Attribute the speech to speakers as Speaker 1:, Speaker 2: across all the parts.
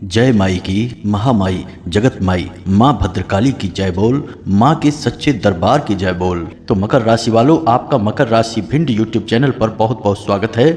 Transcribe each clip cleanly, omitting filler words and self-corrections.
Speaker 1: जय माई की, महामाई, जगत माई, माँ भद्रकाली की जय बोल, माँ के सच्चे दरबार की जय बोल। तो मकर राशि वालों, आपका मकर राशि भिंड यूट्यूब चैनल पर बहुत बहुत स्वागत है।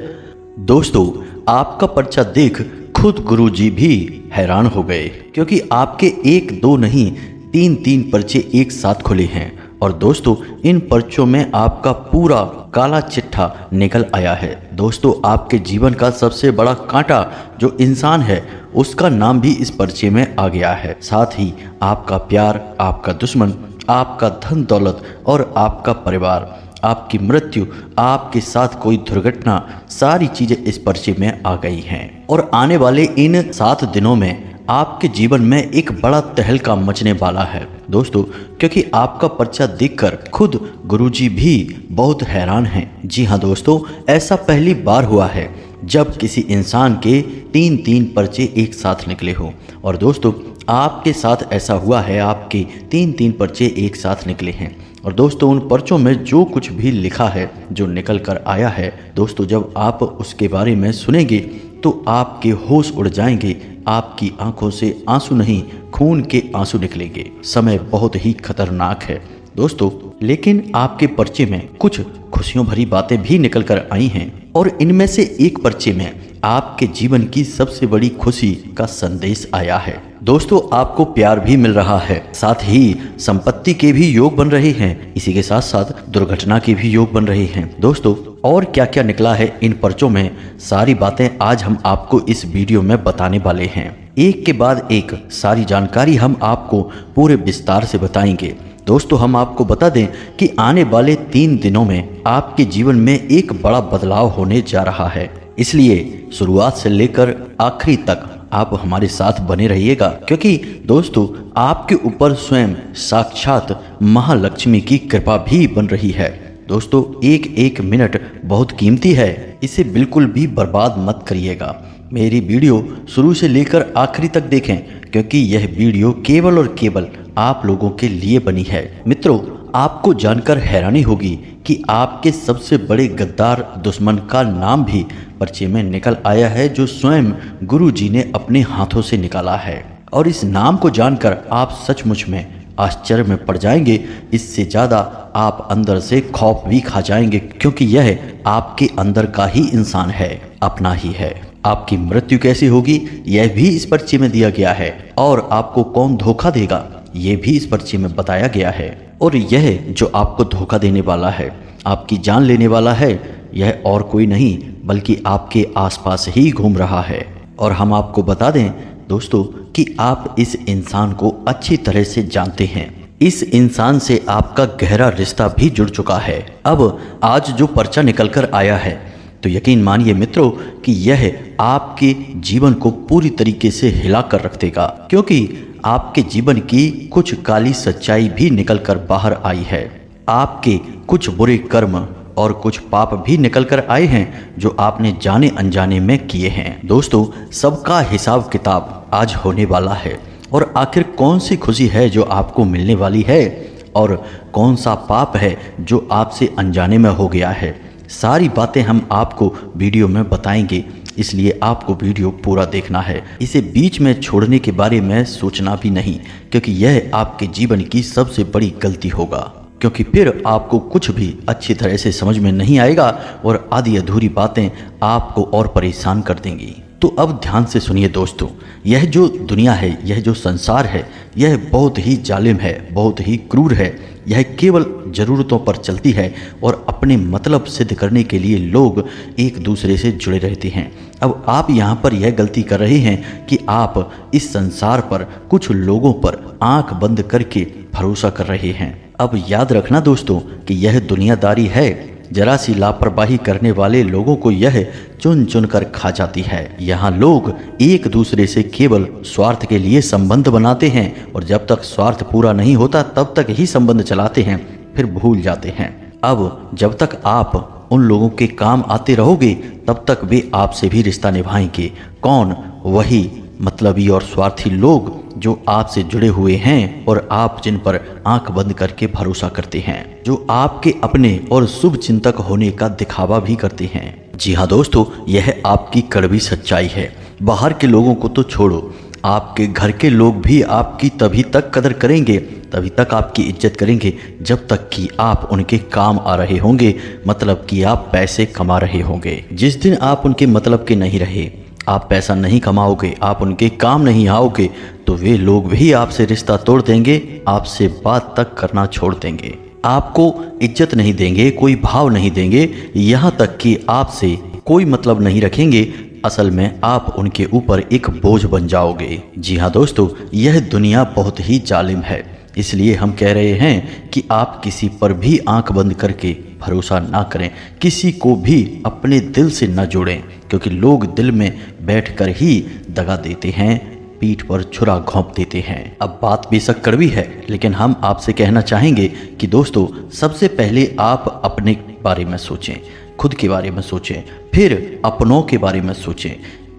Speaker 1: दोस्तों, आपका पर्चा देख खुद गुरुजी भी हैरान हो गए, क्योंकि आपके एक दो नहीं तीन पर्चे एक साथ खुले हैं। और दोस्तों, इन पर्चों में आपका पूरा काला चिट्ठा निकल आया है। दोस्तों, आपके जीवन का सबसे बड़ा कांटा जो इंसान है, उसका नाम भी इस पर्चे में आ गया है। साथ ही आपका प्यार, आपका दुश्मन, आपका धन दौलत और आपका परिवार, आपकी मृत्यु, आपके साथ कोई दुर्घटना, सारी चीजें इस पर्चे में आ गई हैं। और आने वाले इन 7 दिनों में आपके जीवन में एक बड़ा तहलका मचने वाला है दोस्तों, क्योंकि आपका पर्चा देखकर खुद गुरुजी भी बहुत हैरान हैं। जी हाँ दोस्तों, ऐसा पहली बार हुआ है जब किसी इंसान के तीन पर्चे एक साथ निकले हो। और दोस्तों, आपके साथ ऐसा हुआ है, आपके तीन पर्चे एक साथ निकले हैं। और दोस्तों, उन पर्चों में जो कुछ भी लिखा है, जो निकल कर आया है दोस्तों, जब आप उसके बारे में सुनेंगे तो आपके होश उड़ जाएंगे, आपकी आंखों से आंसू नहीं खून के आंसू निकलेंगे। समय बहुत ही खतरनाक है दोस्तों, लेकिन आपके पर्चे में कुछ खुशियों भरी बातें भी निकल कर आई हैं। और इनमें से एक पर्चे में आपके जीवन की सबसे बड़ी खुशी का संदेश आया है। दोस्तों, आपको प्यार भी मिल रहा है, साथ ही संपत्ति के भी योग बन रहे हैं, इसी के साथ साथ दुर्घटना के भी योग बन रहे हैं। दोस्तों, और क्या क्या निकला है इन पर्चों में, सारी बातें आज हम आपको इस वीडियो में बताने वाले हैं। एक के बाद एक सारी जानकारी हम आपको पूरे विस्तार से बताएंगे। दोस्तों, हम आपको बता दें कि आने वाले 3 दिनों में आपके जीवन में एक बड़ा बदलाव होने जा रहा है, इसलिए शुरुआत से लेकर आखिरी तक आप हमारे साथ बने रहिएगा, क्योंकि दोस्तों, आपके ऊपर स्वयं साक्षात महालक्ष्मी की कृपा भी बन रही है। दोस्तों, एक मिनट बहुत कीमती है, इसे बिल्कुल भी बर्बाद मत करिएगा। मेरी वीडियो शुरू से लेकर आखिरी तक देखें, क्योंकि यह वीडियो केवल और केवल आप लोगों के लिए बनी है। मित्रों, आपको जानकर हैरानी होगी कि आपके सबसे बड़े गद्दार दुश्मन का नाम भी पर्चे में निकल आया है, जो स्वयं गुरुजी ने अपने हाथों से निकाला है। और इस नाम को जानकर आप सचमुच में आश्चर्य में पड़ जाएंगे। इससे ज़्यादा आप अंदर से खौफ भी खा जाएंगे, क्योंकि यह आपके अंदर का ही इंसान है, अपना ही है। आपकी मृत्यु कैसी होगी यह भी इस पर्चे में दिया गया है, और आपको कौन धोखा देगा यह भी इस पर्चे में बताया गया है। और यह जो आपको धोखा देने वाला है, आपकी जान लेने वाला है, यह और कोई नहीं बल्कि आपके आसपास ही घूम रहा है। और हम आपको बता दें दोस्तों कि आप इस इंसान को अच्छी तरह से जानते हैं। इस इंसान से आपका गहरा रिश्ता भी जुड़ चुका है। अब आज जो पर्चा निकल कर आया है, तो यकीन मानिए मित्रों कि यह आपके जीवन को पूरी तरीके से हिला कर रख देगा, क्योंकि आपके जीवन की कुछ काली सच्चाई भी निकल कर बाहर आई है। आपके कुछ बुरे कर्म और कुछ पाप भी निकल कर आए हैं, जो आपने जाने अनजाने में किए हैं। दोस्तों, सबका हिसाब किताब आज होने वाला है। और आखिर कौन सी खुशी है जो आपको मिलने वाली है, और कौन सा पाप है जो आपसे अनजाने में हो गया है, सारी बातें हम आपको वीडियो में बताएंगे। इसलिए आपको वीडियो पूरा देखना है, इसे बीच में छोड़ने के बारे में सोचना भी नहीं, क्योंकि यह आपके जीवन की सबसे बड़ी गलती होगा, क्योंकि फिर आपको कुछ भी अच्छी तरह से समझ में नहीं आएगा और आधी अधूरी बातें आपको और परेशान कर देंगी। तो अब ध्यान से सुनिए दोस्तों, यह जो दुनिया है, यह जो संसार है, यह बहुत ही जालिम है, बहुत ही क्रूर है। यह केवल ज़रूरतों पर चलती है, और अपने मतलब सिद्ध करने के लिए लोग एक दूसरे से जुड़े रहते हैं। अब आप यहाँ पर यह गलती कर रहे हैं कि आप इस संसार पर कुछ लोगों पर आंख बंद करके भरोसा कर रहे हैं। अब याद रखना दोस्तों कि यह दुनियादारी है, जरा सी लापरवाही करने वाले लोगों को यह चुन चुन कर खा जाती है। यहाँ लोग एक दूसरे से केवल स्वार्थ के लिए संबंध बनाते हैं, और जब तक स्वार्थ पूरा नहीं होता तब तक ही संबंध चलाते हैं, फिर भूल जाते हैं। अब जब तक आप उन लोगों के काम आते रहोगे, तब तक वे आपसे भी रिश्ता निभाएंगे। कौन? वही मतलबी और स्वार्थी लोग जो आपसे जुड़े हुए हैं, और आप जिन पर आंख बंद करके भरोसा करते हैं, जो आपके अपने और शुभ चिंतक होने का दिखावा भी करते हैं। जी हाँ दोस्तों, यह आपकी कड़वी सच्चाई है। बाहर के लोगों को तो छोड़ो, आपके घर के लोग भी आपकी तभी तक कदर करेंगे, तभी तक आपकी इज्जत करेंगे जब तक कि आप उनके काम आ रहे होंगे, मतलब कि आप पैसे कमा रहे होंगे। जिस दिन आप उनके मतलब के नहीं रहे, आप पैसा नहीं कमाओगे, आप उनके काम नहीं आओगे, तो वे लोग भी आपसे रिश्ता तोड़ देंगे, आपसे बात तक करना छोड़ देंगे, आपको इज्जत नहीं देंगे, कोई भाव नहीं देंगे, यहाँ तक कि आपसे कोई मतलब नहीं रखेंगे। असल में आप उनके ऊपर एक बोझ बन जाओगे। जी हाँ दोस्तों, यह दुनिया बहुत ही जालिम है, इसलिए हम कह रहे हैं कि आप किसी पर भी आंख बंद करके भरोसा ना करें, किसी को भी अपने दिल से न जोड़ें, क्योंकि लोग दिल में बैठकर ही दगा देते हैं, पीठ पर छुरा घोंप देते हैं। अब बात बेशक कड़वी है, लेकिन हम आपसे कहना चाहेंगे कि दोस्तों, सबसे पहले आप अपने बारे में सोचें, खुद के बारे में सोचें, फिर अपनों के बारे में सोचें।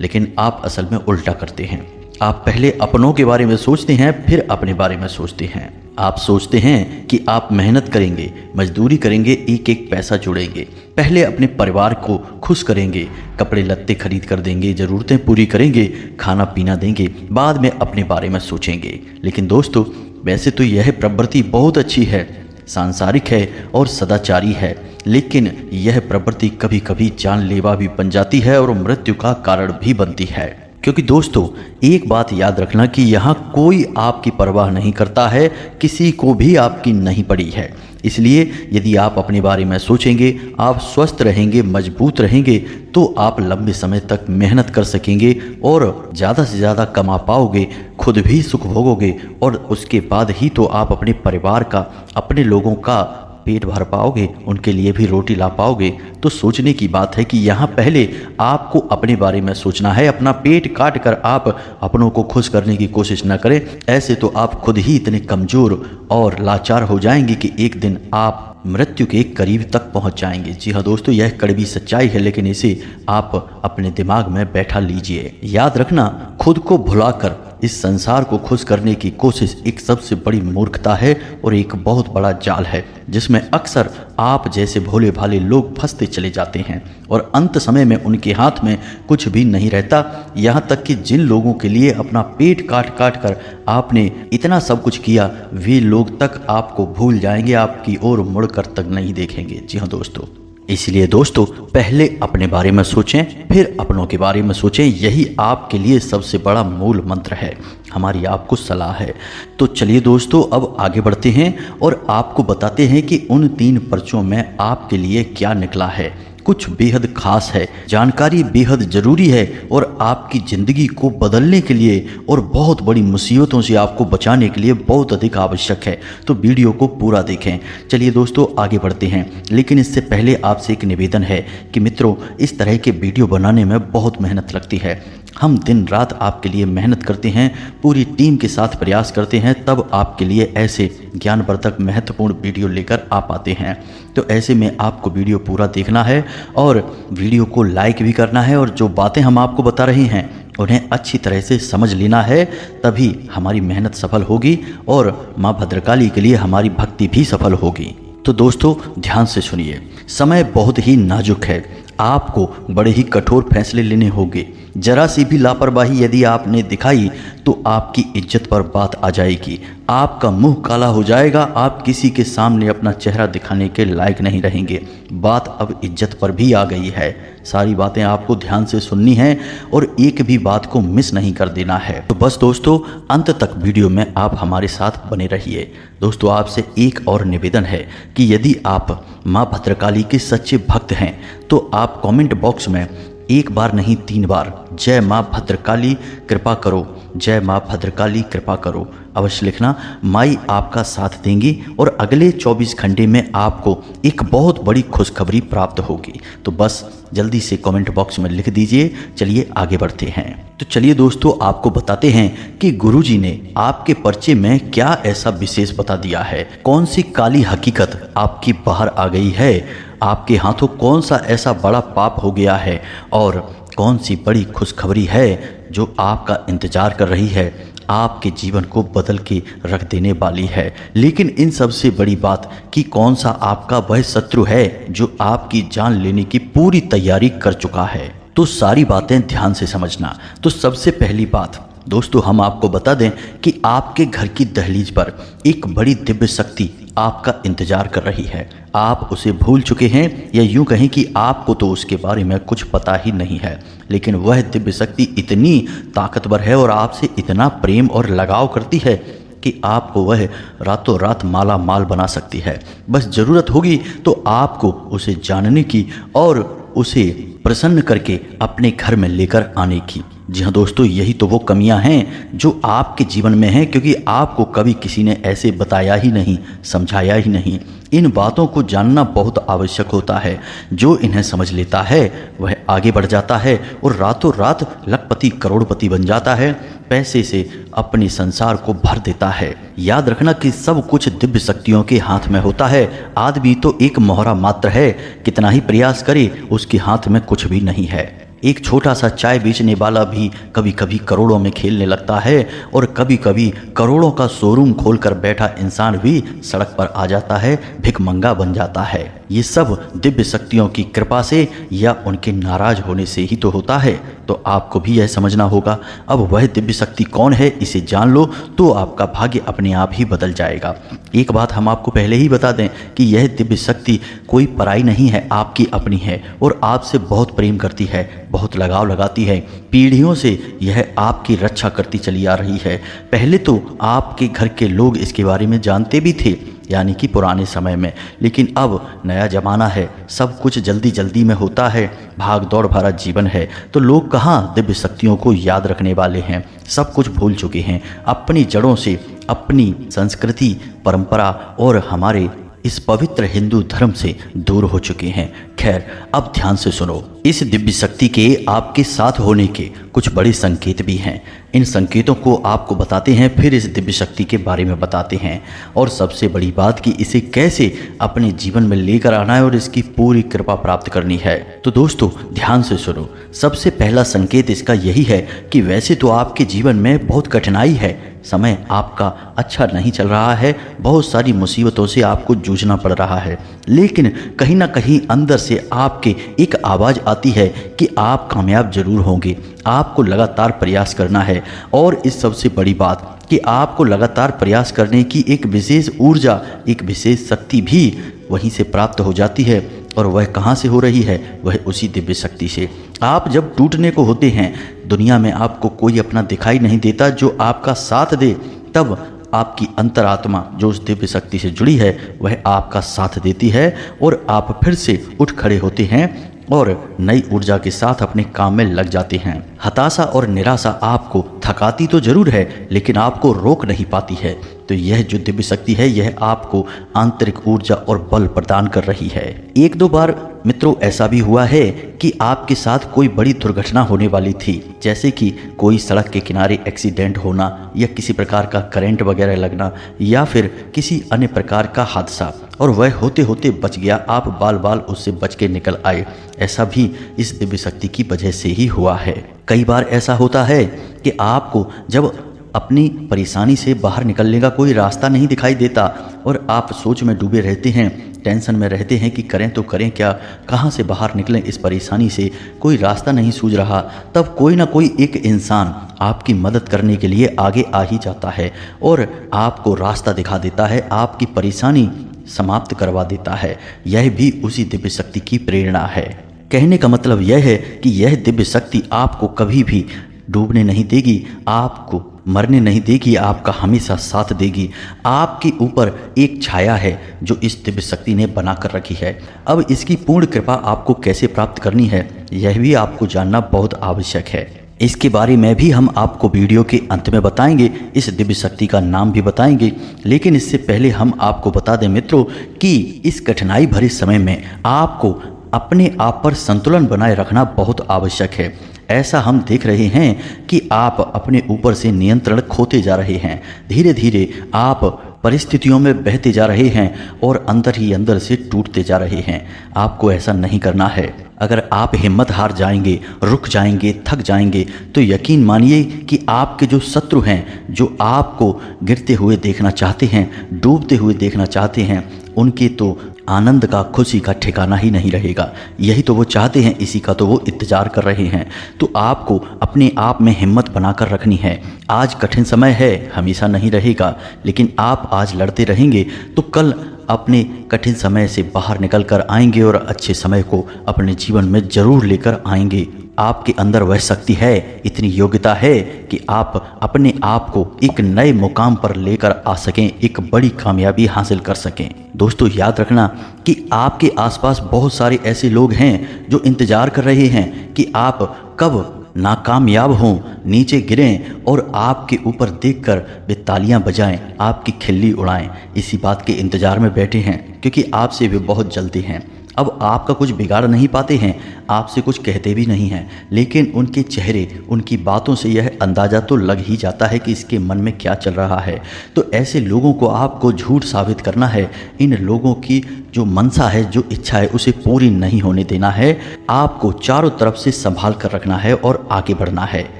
Speaker 1: लेकिन आप असल में उल्टा करते हैं, आप पहले अपनों के बारे में सोचते हैं, फिर अपने बारे में सोचते हैं। आप सोचते हैं कि आप मेहनत करेंगे, मजदूरी करेंगे, एक एक पैसा जोड़ेंगे, पहले अपने परिवार को खुश करेंगे, कपड़े लत्ते खरीद कर देंगे, ज़रूरतें पूरी करेंगे, खाना पीना देंगे, बाद में अपने बारे में सोचेंगे। लेकिन दोस्तों, वैसे तो यह प्रवृत्ति बहुत अच्छी है, सांसारिक है और सदाचारी है, लेकिन यह प्रवृत्ति कभी कभी जानलेवा भी बन जाती है और मृत्यु का कारण भी बनती है। क्योंकि दोस्तों, एक बात याद रखना कि यहाँ कोई आपकी परवाह नहीं करता है, किसी को भी आपकी नहीं पड़ी है। इसलिए यदि आप अपने बारे में सोचेंगे, आप स्वस्थ रहेंगे, मजबूत रहेंगे, तो आप लंबे समय तक मेहनत कर सकेंगे और ज़्यादा से ज़्यादा कमा पाओगे, खुद भी सुख भोगोगे, और उसके बाद ही तो आप अपने परिवार का, अपने लोगों का पेट भर पाओगे, उनके लिए भी रोटी ला पाओगे। तो सोचने की बात है कि यहाँ पहले आपको अपने बारे में सोचना है। अपना पेट काट कर आप अपनों को खुश करने की कोशिश न करें, ऐसे तो आप खुद ही इतने कमज़ोर और लाचार हो जाएंगे कि एक दिन आप मृत्यु के करीब तक पहुंच जाएंगे। जी हाँ दोस्तों, यह कड़वी सच्चाई है, लेकिन इसे आप अपने दिमाग में बैठा लीजिए। याद रखना, खुद को भुलाकर इस संसार को खुश करने की कोशिश एक सबसे बड़ी मूर्खता है और एक बहुत बड़ा जाल है, जिसमें अक्सर आप जैसे भोले भाले लोग फंसते चले जाते हैं और अंत समय में उनके हाथ में कुछ भी नहीं रहता। यहाँ तक कि जिन लोगों के लिए अपना पेट काट काट कर आपने इतना सब कुछ किया, वे लोग तक आपको भूल जाएंगे, आपकी ओर मुड़कर तक नहीं देखेंगे। जी हाँ दोस्तों, इसलिए दोस्तों, पहले अपने बारे में सोचें, फिर अपनों के बारे में सोचें। यही आपके लिए सबसे बड़ा मूल मंत्र है, हमारी आपको सलाह है। तो चलिए दोस्तों, अब आगे बढ़ते हैं और आपको बताते हैं कि उन 3 पर्चों में आपके लिए क्या निकला है। कुछ बेहद खास है, जानकारी बेहद ज़रूरी है और आपकी ज़िंदगी को बदलने के लिए और बहुत बड़ी मुसीबतों से आपको बचाने के लिए बहुत अधिक आवश्यक है। तो वीडियो को पूरा देखें। चलिए दोस्तों, आगे बढ़ते हैं, लेकिन इससे पहले आपसे एक निवेदन है कि मित्रों, इस तरह के वीडियो बनाने में बहुत मेहनत लगती है। हम दिन रात आपके लिए मेहनत करते हैं, पूरी टीम के साथ प्रयास करते हैं, तब आपके लिए ऐसे ज्ञानवर्धक महत्वपूर्ण वीडियो लेकर आ पाते हैं। तो ऐसे में आपको वीडियो पूरा देखना है और वीडियो को लाइक भी करना है, और जो बातें हम आपको बता रहे हैं उन्हें अच्छी तरह से समझ लेना है, तभी हमारी मेहनत सफल होगी और माँ भद्रकाली के लिए हमारी भक्ति भी सफल होगी। तो दोस्तों, ध्यान से सुनिए, समय बहुत ही नाजुक है, आपको बड़े ही कठोर फैसले लेने होंगे। जरा सी भी लापरवाही यदि आपने दिखाई तो आपकी इज्जत पर बात आ जाएगी, आपका मुंह काला हो जाएगा, आप किसी के सामने अपना चेहरा दिखाने के लायक नहीं रहेंगे। बात अब इज्जत पर भी आ गई है। सारी बातें आपको ध्यान से सुननी है और एक भी बात को मिस नहीं कर देना है। तो बस दोस्तों, अंत तक वीडियो में आप हमारे साथ बने रहिए। दोस्तों, आपसे एक और निवेदन है कि यदि आप माँ भद्रकाली के सच्चे भक्त हैं तो आप कमेंट बॉक्स में एक बार नहीं 3 बार जय माँ भद्रकाली कृपा करो, जय माँ भद्रकाली कृपा करो अवश्य लिखना। माई आपका साथ देंगी और अगले 24 घंटे में आपको एक बहुत बड़ी खुशखबरी प्राप्त होगी। तो बस जल्दी से कमेंट बॉक्स में लिख दीजिए। चलिए आगे बढ़ते हैं। तो चलिए दोस्तों, आपको बताते हैं कि गुरुजी ने आपके पर्चे में क्या ऐसा विशेष बता दिया है। कौन सी काली हकीकत आपकी बाहर आ गई है, आपके हाथों कौन सा ऐसा बड़ा पाप हो गया है और कौन सी बड़ी खुशखबरी है जो आपका इंतजार कर रही है, आपके जीवन को बदल के रख देने वाली है। लेकिन इन सबसे बड़ी बात कि कौन सा आपका वह शत्रु है जो आपकी जान लेने की पूरी तैयारी कर चुका है। तो सारी बातें ध्यान से समझना। तो सबसे पहली बात, दोस्तों हम आपको बता दें कि आपके घर की दहलीज पर एक बड़ी दिव्य शक्ति आपका इंतजार कर रही है। आप उसे भूल चुके हैं या यूं कहें कि आपको तो उसके बारे में कुछ पता ही नहीं है, लेकिन वह दिव्य शक्ति इतनी ताकतवर है और आपसे इतना प्रेम और लगाव करती है कि आपको वह रातों रात माला माल बना सकती है। बस ज़रूरत होगी तो आपको उसे जानने की और उसे प्रसन्न करके अपने घर में लेकर आने की। जी हाँ दोस्तों, यही तो वो कमियां हैं जो आपके जीवन में हैं, क्योंकि आपको कभी किसी ने ऐसे बताया ही नहीं, समझाया ही नहीं। इन बातों को जानना बहुत आवश्यक होता है। जो इन्हें समझ लेता है वह आगे बढ़ जाता है और रातों रात लखपति करोड़पति बन जाता है, पैसे से अपने संसार को भर देता है। याद रखना कि सब कुछ दिव्य शक्तियों के हाथ में होता है। आदमी तो एक मोहरा मात्र है, कितना ही प्रयास करे उसके हाथ में कुछ भी नहीं है। एक छोटा सा चाय बेचने वाला भी कभी कभी करोड़ों में खेलने लगता है और कभी कभी करोड़ों का शोरूम खोलकर बैठा इंसान भी सड़क पर आ जाता है, भिखमंगा बन जाता है। ये सब दिव्य शक्तियों की कृपा से या उनके नाराज होने से ही तो होता है। तो आपको भी यह समझना होगा। अब वह दिव्य शक्ति कौन है इसे जान लो तो आपका भाग्य अपने आप ही बदल जाएगा। एक बात हम आपको पहले ही बता दें कि यह दिव्य शक्ति कोई पराई नहीं है, आपकी अपनी है और आपसे बहुत प्रेम करती है, बहुत लगाव लगाती है। पीढ़ियों से यह आपकी रक्षा करती चली आ रही है। पहले तो आपके घर के लोग इसके बारे में जानते भी थे, यानी कि पुराने समय में, लेकिन अब नया ज़माना है, सब कुछ जल्दी जल्दी में होता है, भाग दौड़ भरा जीवन है, तो लोग कहाँ दिव्य शक्तियों को याद रखने वाले हैं। सब कुछ भूल चुके हैं, अपनी जड़ों से, अपनी संस्कृति, परंपरा और हमारे इस पवित्र हिंदू धर्म से दूर हो चुके हैं। खैर, अब ध्यान से सुनो। इस दिव्य शक्ति के आपके साथ होने के कुछ बड़े संकेत भी हैं। इन संकेतों को आपको बताते हैं, फिर इस दिव्य शक्ति के बारे में बताते हैं और सबसे बड़ी बात कि इसे कैसे अपने जीवन में लेकर आना है और इसकी पूरी कृपा प्राप्त करनी है। तो दोस्तों ध्यान से सुनो। सबसे पहला संकेत इसका यही है कि वैसे तो आपके जीवन में बहुत कठिनाई है, समय आपका अच्छा नहीं चल रहा है, बहुत सारी मुसीबतों से आपको जूझना पड़ रहा है, लेकिन कहीं ना कहीं अंदर से आपके एक आवाज़ आती है कि आप कामयाब जरूर होंगे। आपको लगातार प्रयास करना है और इस सबसे बड़ी बात कि आपको लगातार प्रयास करने की एक विशेष ऊर्जा, एक विशेष शक्ति भी वहीं से प्राप्त हो जाती है। और वह कहाँ से हो रही है? वह उसी दिव्य शक्ति से। आप जब टूटने को होते हैं, दुनिया में आपको कोई अपना दिखाई नहीं देता जो आपका साथ दे, तब आपकी अंतरात्मा जो उस दिव्य शक्ति से जुड़ी है वह आपका साथ देती है और आप फिर से उठ खड़े होते हैं और नई ऊर्जा के साथ अपने काम में लग जाते हैं। हताशा और निराशा आपको थकाती तो जरूर है, लेकिन आपको रोक नहीं पाती है। तो यह जो दिव्य शक्ति है यह आपको आंतरिक ऊर्जा और बल प्रदान कर रही है। एक दो बार मित्रों ऐसा भी हुआ है कि आपके साथ कोई बड़ी दुर्घटना होने वाली थी, जैसे कि कोई सड़क के किनारे एक्सीडेंट होना या किसी प्रकार का करंट वगैरह लगना या फिर किसी अन्य प्रकार का हादसा, और वह होते होते बच गया, आप बाल बाल उससे बच के निकल आए। ऐसा भी इस दिव्य शक्ति की वजह से ही हुआ है। कई बार ऐसा होता है कि आपको जब अपनी परेशानी से बाहर निकलने का कोई रास्ता नहीं दिखाई देता और आप सोच में डूबे रहते हैं, टेंशन में रहते हैं कि करें तो करें क्या, कहाँ से बाहर निकलें इस परेशानी से, कोई रास्ता नहीं सूझ रहा, तब कोई ना कोई एक इंसान आपकी मदद करने के लिए आगे आ ही जाता है और आपको रास्ता दिखा देता है, आपकी परेशानी समाप्त करवा देता है। यह भी उसी दिव्य शक्ति की प्रेरणा है। कहने का मतलब यह है कि यह दिव्य शक्ति आपको कभी भी डूबने नहीं देगी, आपको मरने नहीं देगी, आपका हमेशा साथ देगी। आपके ऊपर एक छाया है जो इस दिव्य शक्ति ने बना कर रखी है। अब इसकी पूर्ण कृपा आपको कैसे प्राप्त करनी है यह भी आपको जानना बहुत आवश्यक है। इसके बारे में भी हम आपको वीडियो के अंत में बताएंगे, इस दिव्य शक्ति का नाम भी बताएंगे। लेकिन इससे पहले हम आपको बता दें मित्रों कि इस कठिनाई भरे समय में आपको अपने आप पर संतुलन बनाए रखना बहुत आवश्यक है। ऐसा हम देख रहे हैं कि आप अपने ऊपर से नियंत्रण खोते जा रहे हैं, धीरे धीरे आप परिस्थितियों में बहते जा रहे हैं और अंदर ही अंदर से टूटते जा रहे हैं। आपको ऐसा नहीं करना है। अगर आप हिम्मत हार जाएंगे, रुक जाएंगे, थक जाएंगे, तो यकीन मानिए कि आपके जो शत्रु हैं, जो आपको गिरते हुए देखना चाहते हैं, डूबते हुए देखना चाहते हैं, उनके तो आनंद का, खुशी का ठिकाना ही नहीं रहेगा। यही तो वो चाहते हैं, इसी का तो वो इंतज़ार कर रहे हैं। तो आपको अपने आप में हिम्मत बनाकर रखनी है। आज कठिन समय है, हमेशा नहीं रहेगा, लेकिन आप आज लड़ते रहेंगे तो कल अपने कठिन समय से बाहर निकल कर आएंगे और अच्छे समय को अपने जीवन में ज़रूर लेकर आएंगे। आपके अंदर वह शक्ति है, इतनी योग्यता है कि आप अपने आप को एक नए मुकाम पर लेकर आ सकें, एक बड़ी कामयाबी हासिल कर सकें। दोस्तों याद रखना कि आपके आसपास बहुत सारे ऐसे लोग हैं जो इंतज़ार कर रहे हैं कि आप कब नाकामयाब हों, नीचे गिरें और आपके ऊपर देखकर वे तालियां बजाएं, आपकी खिल्ली उड़ाएं। इसी बात के इंतज़ार में बैठे हैं क्योंकि आपसे वे बहुत जलते हैं। अब आपका कुछ बिगाड़ नहीं पाते हैं, आपसे कुछ कहते भी नहीं हैं, लेकिन उनके चेहरे, उनकी बातों से यह अंदाज़ा तो लग ही जाता है कि इसके मन में क्या चल रहा है। तो ऐसे लोगों को आपको झूठ साबित करना है। इन लोगों की जो मनसा है, जो इच्छा है, उसे पूरी नहीं होने देना है। आपको चारों तरफ से संभाल कर रखना है और आगे बढ़ना है।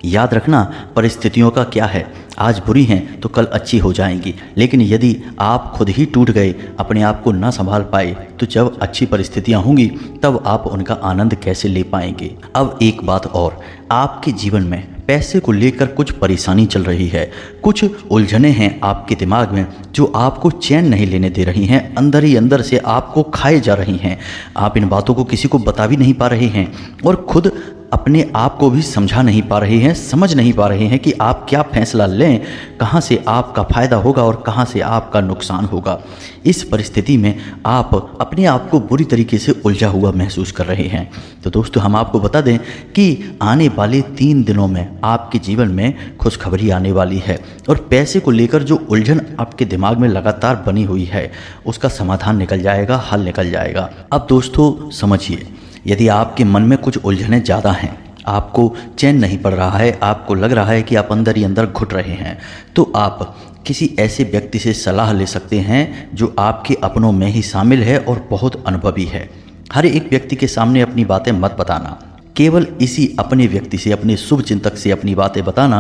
Speaker 1: याद रखना, परिस्थितियों का क्या है, आज बुरी हैं तो कल अच्छी हो जाएंगी, लेकिन यदि आप खुद ही टूट गए, अपने आप को ना संभाल पाए, तो जब अच्छी परिस्थितियां होंगी तब आप उनका आनंद कैसे ले पाएंगे। अब एक बात और, आपके जीवन में पैसे को लेकर कुछ परेशानी चल रही है, कुछ उलझने हैं आपके दिमाग में जो आपको चैन नहीं लेने दे रही हैं, अंदर ही अंदर से आपको खाए जा रही हैं। आप इन बातों को किसी को बता भी नहीं पा रहे हैं और खुद अपने आप को भी समझा नहीं पा रहे हैं, समझ नहीं पा रहे हैं कि आप क्या फैसला लें, कहाँ से आपका फ़ायदा होगा और कहाँ से आपका नुकसान होगा। इस परिस्थिति में आप अपने आप को बुरी तरीके से उलझा हुआ महसूस कर रहे हैं। तो दोस्तों हम आपको बता दें कि आने वाले 3 दिनों में आपके जीवन में खुशखबरी आने वाली है और पैसे को लेकर जो उलझन आपके दिमाग में लगातार बनी हुई है, उसका समाधान निकल जाएगा, हल निकल जाएगा। अब दोस्तों समझिए, यदि आपके मन में कुछ उलझनें ज़्यादा हैं, आपको चैन नहीं पड़ रहा है, आपको लग रहा है कि आप अंदर ही अंदर घुट रहे हैं, तो आप किसी ऐसे व्यक्ति से सलाह ले सकते हैं जो आपके अपनों में ही शामिल है और बहुत अनुभवी है। हर एक व्यक्ति के सामने अपनी बातें मत बताना, केवल इसी अपने व्यक्ति से, अपने शुभ चिंतक से अपनी बातें बताना।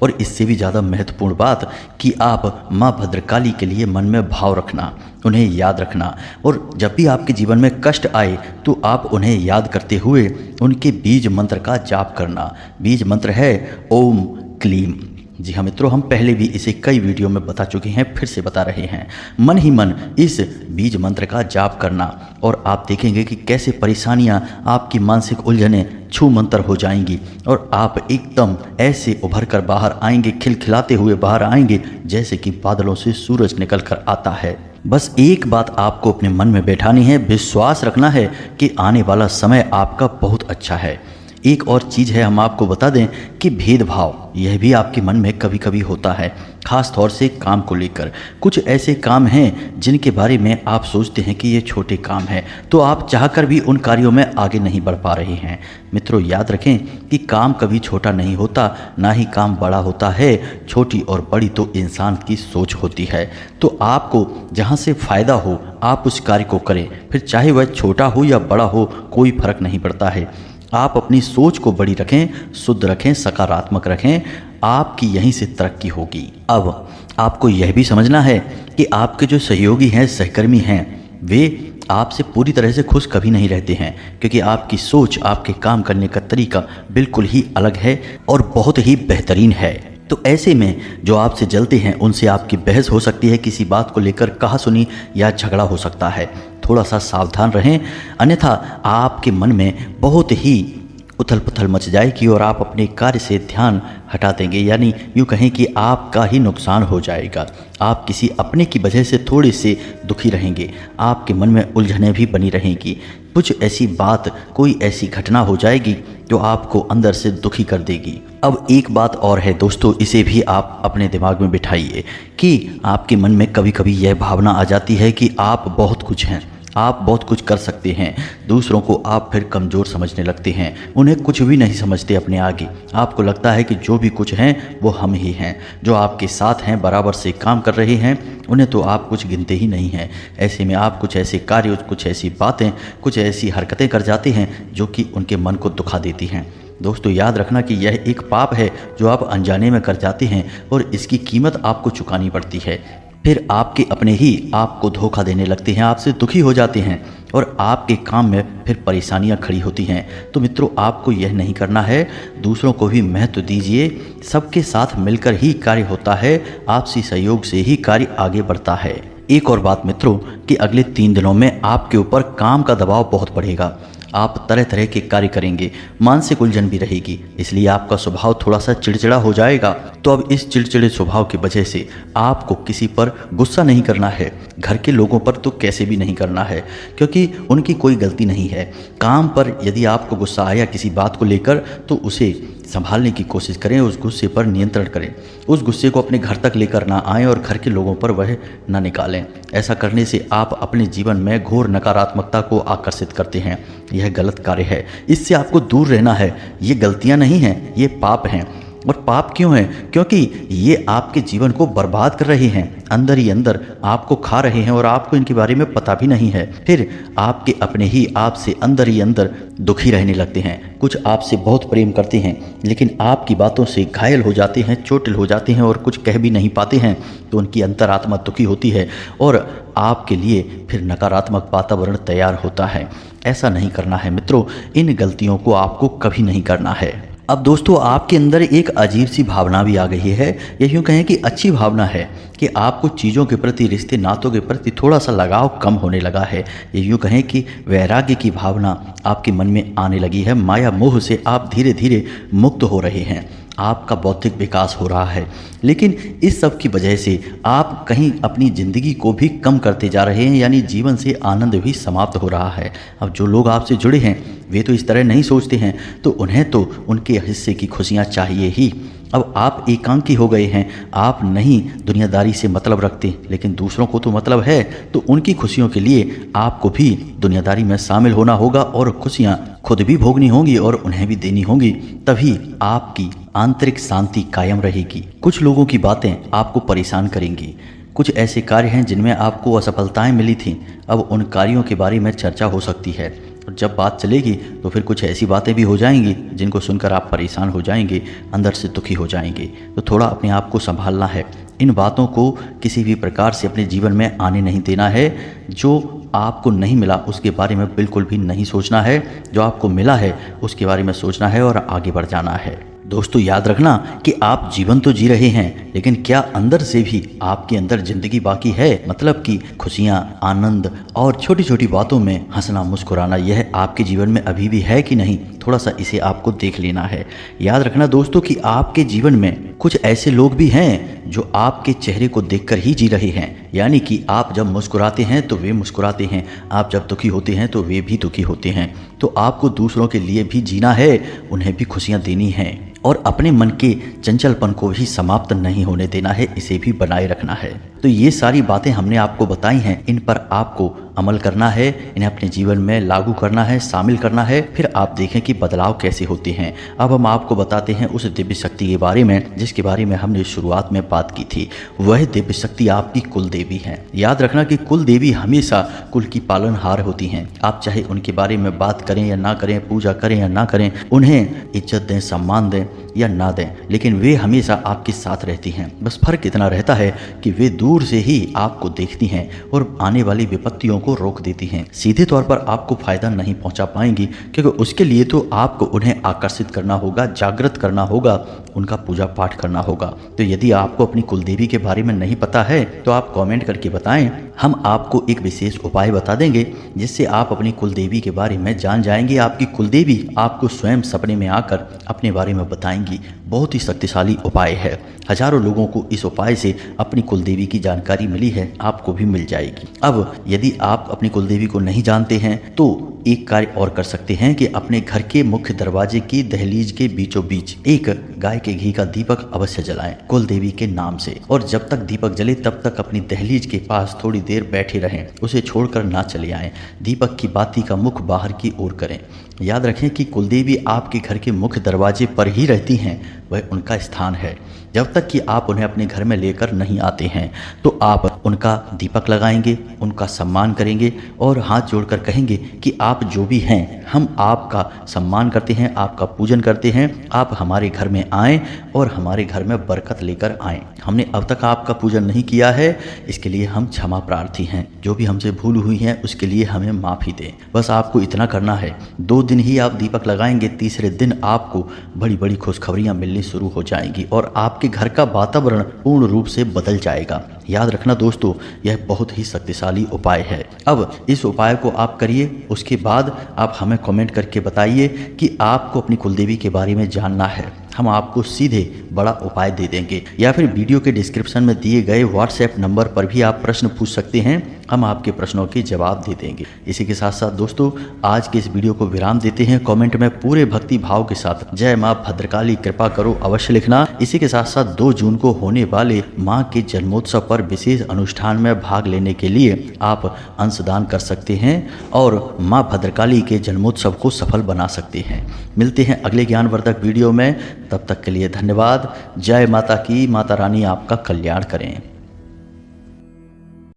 Speaker 1: और इससे भी ज़्यादा महत्वपूर्ण बात कि आप माँ भद्रकाली के लिए मन में भाव रखना, उन्हें याद रखना। और जब भी आपके जीवन में कष्ट आए तो आप उन्हें याद करते हुए उनके बीज मंत्र का जाप करना। बीज मंत्र है ओम क्लीम। जी हाँ मित्रों, हम पहले भी इसे कई वीडियो में बता चुके हैं, फिर से बता रहे हैं। मन ही मन इस बीज मंत्र का जाप करना और आप देखेंगे कि कैसे परेशानियां, आपकी मानसिक उलझनें छू मंतर हो जाएंगी और आप एकदम ऐसे उभर कर बाहर आएंगे, खिलखिलाते हुए बाहर आएंगे जैसे कि बादलों से सूरज निकल कर आता है। बस एक बात आपको अपने मन में बैठानी है, विश्वास रखना है कि आने वाला समय आपका बहुत अच्छा है। एक और चीज़ है, हम आपको बता दें कि भेदभाव यह भी आपके मन में कभी कभी होता है, ख़ास तौर से काम को लेकर। कुछ ऐसे काम हैं जिनके बारे में आप सोचते हैं कि ये छोटे काम हैं, तो आप चाहकर भी उन कार्यों में आगे नहीं बढ़ पा रहे हैं। मित्रों याद रखें कि काम कभी छोटा नहीं होता, ना ही काम बड़ा होता है। छोटी और बड़ी तो इंसान की सोच होती है। तो आपको जहाँ से फ़ायदा हो आप उस कार्य को करें, फिर चाहे वह छोटा हो या बड़ा हो, कोई फ़र्क नहीं पड़ता है। आप अपनी सोच को बड़ी रखें, शुद्ध रखें, सकारात्मक रखें, आपकी यहीं से तरक्की होगी। अब आपको यह भी समझना है कि आपके जो सहयोगी हैं, सहकर्मी हैं, वे आपसे पूरी तरह से खुश कभी नहीं रहते हैं, क्योंकि आपकी सोच, आपके काम करने का तरीका बिल्कुल ही अलग है और बहुत ही बेहतरीन है। तो ऐसे में जो आपसे जलते हैं उनसे आपकी बहस हो सकती है, किसी बात को लेकर कहासुनी या झगड़ा हो सकता है। थोड़ा सा सावधान रहें, अन्यथा आपके मन में बहुत ही उथल पुथल मच जाएगी और आप अपने कार्य से ध्यान हटा देंगे, यानी यूँ कहें कि आपका ही नुकसान हो जाएगा। आप किसी अपने की वजह से थोड़े से दुखी रहेंगे, आपके मन में उलझनें भी बनी रहेंगी। कुछ ऐसी बात, कोई ऐसी घटना हो जाएगी जो आपको अंदर से दुखी कर देगी। अब एक बात और है दोस्तों, इसे भी आप अपने दिमाग में बिठाइए कि आपके मन में कभी कभी यह भावना आ जाती है कि आप बहुत कुछ हैं, आप बहुत कुछ कर सकते हैं। दूसरों को आप फिर कमज़ोर समझने लगते हैं, उन्हें कुछ भी नहीं समझते अपने आगे। आपको लगता है कि जो भी कुछ हैं वो हम ही हैं, जो आपके साथ हैं, बराबर से काम कर रहे हैं, उन्हें तो आप कुछ गिनते ही नहीं हैं। ऐसे में आप कुछ ऐसे कार्य, कुछ ऐसी बातें, कुछ ऐसी हरकतें कर जाते हैं जो कि उनके मन को दुखा देती हैं। दोस्तों याद रखना कि यह एक पाप है जो आप अनजाने में कर जाते हैं और इसकी कीमत आपको चुकानी पड़ती है। फिर आपके अपने ही आपको धोखा देने लगते हैं, आपसे दुखी हो जाते हैं और आपके काम में फिर परेशानियां खड़ी होती हैं। तो मित्रों, आपको यह नहीं करना है। दूसरों को भी महत्व दीजिए। सबके साथ मिलकर ही कार्य होता है, आपसी सहयोग से ही कार्य आगे बढ़ता है। एक और बात मित्रों कि अगले 3 दिनों में आपके ऊपर काम का दबाव बहुत बढ़ेगा। आप तरह तरह के कार्य करेंगे, मानसिक उलझन भी रहेगी, इसलिए आपका स्वभाव थोड़ा सा चिड़चिड़ा हो जाएगा। तो अब इस चिड़चिड़े स्वभाव की वजह से आपको किसी पर गुस्सा नहीं करना है, घर के लोगों पर तो कैसे भी नहीं करना है, क्योंकि उनकी कोई गलती नहीं है। काम पर यदि आपको गुस्सा आया किसी बात को लेकर तो उसे संभालने की कोशिश करें, उस गुस्से पर नियंत्रण करें। उस गुस्से को अपने घर तक लेकर ना आएं और घर के लोगों पर वह ना निकालें। ऐसा करने से आप अपने जीवन में घोर नकारात्मकता को आकर्षित करते हैं। यह गलत कार्य है, इससे आपको दूर रहना है। ये गलतियां नहीं हैं, ये पाप हैं। और पाप क्यों है? क्योंकि ये आपके जीवन को बर्बाद कर रहे हैं, अंदर ही अंदर आपको खा रहे हैं और आपको इनके बारे में पता भी नहीं है। फिर आपके अपने ही आपसे अंदर ही अंदर दुखी रहने लगते हैं। कुछ आपसे बहुत प्रेम करते हैं लेकिन आपकी बातों से घायल हो जाते हैं, चोटिल हो जाते हैं और कुछ कह भी नहीं पाते हैं, तो उनकी अंतरात्मा दुखी होती है और आपके लिए फिर नकारात्मक वातावरण तैयार होता है। ऐसा नहीं करना है मित्रों, इन गलतियों को आपको कभी नहीं करना है। अब दोस्तों, आपके अंदर एक अजीब सी भावना भी आ गई है, या यूँ कहें कि अच्छी भावना है कि आपको चीज़ों के प्रति, रिश्ते नातों के प्रति थोड़ा सा लगाव कम होने लगा है। ये यूँ कहें कि वैराग्य की भावना आपके मन में आने लगी है। माया मोह से आप धीरे धीरे मुक्त हो रहे हैं, आपका बौद्धिक विकास हो रहा है। लेकिन इस सब की वजह से आप कहीं अपनी ज़िंदगी को भी कम करते जा रहे हैं, यानी जीवन से आनंद भी समाप्त हो रहा है। अब जो लोग आपसे जुड़े हैं वे तो इस तरह नहीं सोचते हैं, तो उन्हें तो उनके हिस्से की खुशियाँ चाहिए ही। अब आप एकांकी हो गए हैं, आप नहीं दुनियादारी से मतलब रखते, लेकिन दूसरों को तो मतलब है। तो उनकी खुशियों के लिए आपको भी दुनियादारी में शामिल होना होगा और खुशियाँ खुद भी भोगनी होंगी और उन्हें भी देनी होंगी, तभी आपकी आंतरिक शांति कायम रहेगी। कुछ लोगों की बातें आपको परेशान करेंगी। कुछ ऐसे कार्य हैं जिनमें आपको असफलताएं मिली थीं, अब उन कार्यों के बारे में चर्चा हो सकती है। और जब बात चलेगी तो फिर कुछ ऐसी बातें भी हो जाएंगी जिनको सुनकर आप परेशान हो जाएंगे, अंदर से दुखी हो जाएंगे। तो थोड़ा अपने आप को संभालना है, इन बातों को किसी भी प्रकार से अपने जीवन में आने नहीं देना है। जो आपको नहीं मिला उसके बारे में बिल्कुल भी नहीं सोचना है, जो आपको मिला है उसके बारे में सोचना है और आगे बढ़ जाना है। दोस्तों, याद रखना कि आप जीवन तो जी रहे हैं, लेकिन क्या अंदर से भी आपके अंदर जिंदगी बाकी है? मतलब कि खुशियाँ, आनंद और छोटी छोटी बातों में हंसना, मुस्कुराना, यह आपके जीवन में अभी भी है कि नहीं? थोड़ा सा इसे आपको देख लेना है। याद रखना दोस्तों कि आपके जीवन में कुछ ऐसे लोग भी हैं जो आपके चेहरे को देखकर ही जी रहे हैं, यानी कि आप जब मुस्कुराते हैं तो वे मुस्कुराते हैं, आप जब दुखी होते हैं तो वे भी दुखी होते हैं। तो आपको दूसरों के लिए भी जीना है, उन्हें भी खुशियाँ देनी हैं और अपने मन के चंचलपन को भी समाप्त नहीं होने देना है, इसे भी बनाए रखना है। तो ये सारी बातें हमने आपको बताई हैं, इन पर आपको अमल करना है, इन्हें अपने जीवन में लागू करना है, शामिल करना है, फिर आप देखें कि बदलाव कैसे होते हैं। अब हम आपको बताते हैं उस दिव्य शक्ति के बारे में जिसके बारे में हमने शुरुआत में बात की थी। वह दिव्य शक्ति आपकी कुल देवी है। याद रखना कि कुल देवी हमेशा कुल की पालनहार होती हैं। आप चाहे उनके बारे में बात करें या ना करें, पूजा करें या ना करें, उन्हें इज्जत दें, सम्मान दें या ना दें, लेकिन वे हमेशा आपके साथ रहती हैं। बस फर्क इतना रहता है कि वे दूर से ही आपको देखती हैं और आने वाली विपत्तियों को रोक देती हैं। सीधे तौर पर आपको फायदा नहीं पहुंचा पाएंगी, क्योंकि उसके लिए तो आपको उन्हें आकर्षित करना होगा, जागृत करना होगा, उनका पूजा पाठ करना होगा। तो यदि आपको अपनी कुलदेवी के बारे में नहीं पता है तो आप कमेंट करके बताएं, हम आपको एक विशेष उपाय बता देंगे जिससे आप अपनी कुलदेवी के बारे में जान जाएंगे। आपकी कुलदेवी आपको स्वयं सपने में आकर अपने बारे में बताएंगी। बहुत ही शक्तिशाली उपाय है, हजारों लोगों को इस उपाय से अपनी कुलदेवी की जानकारी मिली है, आपको भी मिल जाएगी। अब यदि आप अपनी कुलदेवी को नहीं जानते हैं तो एक कार्य और कर सकते हैं कि अपने घर के मुख्य दरवाजे की दहलीज के बीचों बीच एक गाय के घी का दीपक अवश्य जलाएं कुल देवी के नाम से, और जब तक दीपक जले तब तक अपनी दहलीज के पास थोड़ी देर बैठे रहें, उसे छोड़कर ना चले आएं। दीपक की बाती का मुख बाहर की ओर करें। याद रखें कि कुलदेवी आपके घर के मुख्य दरवाजे पर ही रहती हैं, वह उनका स्थान है। जब तक कि आप उन्हें अपने घर में लेकर नहीं आते हैं। तो आप उनका दीपक लगाएंगे, उनका सम्मान करेंगे और हाथ जोड़कर कहेंगे कि आप जो भी हैं, हम आपका सम्मान करते हैं, आपका पूजन करते हैं। आप हमारे घर में आएँ और हमारे घर में बरकत लेकर आएँ। हमने अब तक आपका पूजन नहीं किया है, इसके लिए हम क्षमा प्रार्थी हैं। जो भी हमसे भूल हुई है उसके लिए हमें माफ़ी दें। बस आपको इतना करना है। 2 दिन ही आप दीपक लगाएंगे, तीसरे दिन आपको बड़ी बड़ी खुशखबरियाँ मिलनी शुरू हो जाएंगी और आपके घर का वातावरण पूर्ण रूप से बदल जाएगा। याद रखना दोस्तों, यह बहुत ही शक्तिशाली उपाय है। अब इस उपाय को आप करिए, उसके बाद आप हमें कमेंट करके बताइए कि आपको अपनी कुलदेवी के बारे में जानना है। हम आपको सीधे बड़ा उपाय दे देंगे, या फिर वीडियो के डिस्क्रिप्शन में दिए गए व्हाट्सएप नंबर पर भी आप प्रश्न पूछ सकते हैं, हम आपके प्रश्नों के जवाब दे देंगे। इसी के साथ साथ दोस्तों, आज के इस वीडियो को विराम देते हैं। कमेंट में पूरे भक्ति भाव के साथ जय माँ भद्रकाली कृपा करो अवश्य लिखना। इसी के साथ साथ 2 जून को होने वाले माँ के जन्मोत्सव पर विशेष अनुष्ठान में भाग लेने के लिए आप अंशदान कर सकते हैं और माँ भद्रकाली के जन्मोत्सव को सफल बना सकते हैं। मिलते हैं अगले ज्ञानवर्धक वीडियो में, तब तक के लिए धन्यवाद। जय माता की, माता रानी आपका कल्याण करें।